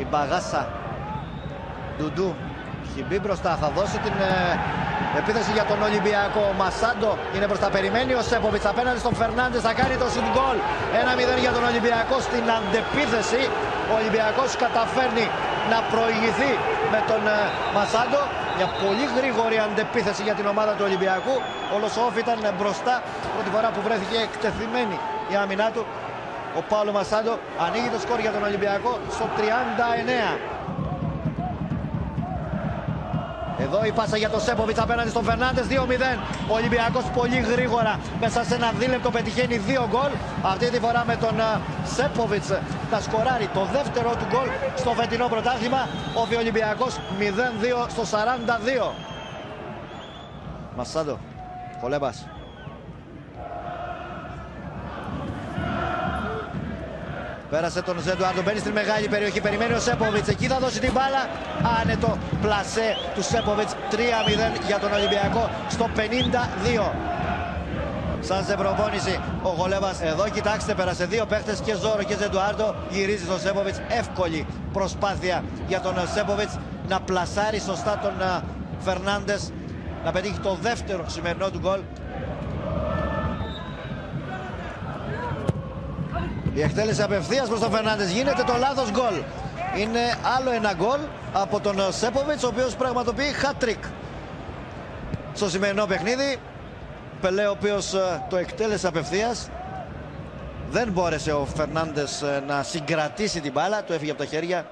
Η Μπαγάσα. Ντουντού. Έχει μπει μπροστά. Θα δώσει την επίθεση για τον Ολυμπιακό. Ο Μασάντο είναι μπροστά. Περιμένει ο Σέποβιτς απέναντι στον Φερνάντες. Θα κάνει το σουτ γκολ. 1-0 για τον Ολυμπιακό στην αντεπίθεση. Ο Ολυμπιακός καταφέρνει να προηγηθεί με τον Μασάντο. Μια πολύ γρήγορη αντεπίθεση για την ομάδα του Ολυμπιακού. Όλος ο Όφ ήταν μπροστά. Πρώτη φορά που βρέθηκε εκτεθειμένη η άμυνά του. Ο Πάολο Μασάντο ανοίγει το σκορ για τον Ολυμπιακό στο 39. Εδώ η πάσα για τον Σέποβιτς απέναντι στον Φερνάντες. 2-0. Ο Ολυμπιακός πολύ γρήγορα μέσα σε ένα δίλεπτο πετυχαίνει 2 γκολ. Αυτή τη φορά με τον Σέποβιτς να σκοράρει το δεύτερο του γκολ στο φετινό πρωτάθλημα. Ο Ολυμπιακός 0-2 στο 42. Μασάντο. Κολέμπας. Πέρασε τον Ζεντουάρντο, μπαίνει στην μεγάλη περιοχή, περιμένει ο Σέποβιτς, εκεί θα δώσει την μπάλα. Άνετο πλασέ του Σέποβιτς, 3-0 για τον Ολυμπιακό στο 52. Σαν σε προπόνηση ο Γολέβας. Εδώ κοιτάξτε, πέρασε 2 παίχτες και Ζόρο και Ζεντουάρντο. Γυρίζει στον Σέποβιτς, εύκολη προσπάθεια για τον Σέποβιτς να πλασάρει σωστά τον Φερνάντες, να πετύχει το δεύτερο σημερινό του γκολ. Η εκτέλεση απευθείας προς τον Φερνάντες, γίνεται το λάθος γκολ. Είναι άλλο ένα γκολ από τον Σέποβιτς, ο οποίος πραγματοποιεί hat-trick στο σημερινό παιχνίδι. Πελέ, ο οποίος το εκτέλεσε απευθείας. Δεν μπόρεσε ο Φερνάντες να συγκρατήσει την μπάλα, του έφυγε από τα χέρια.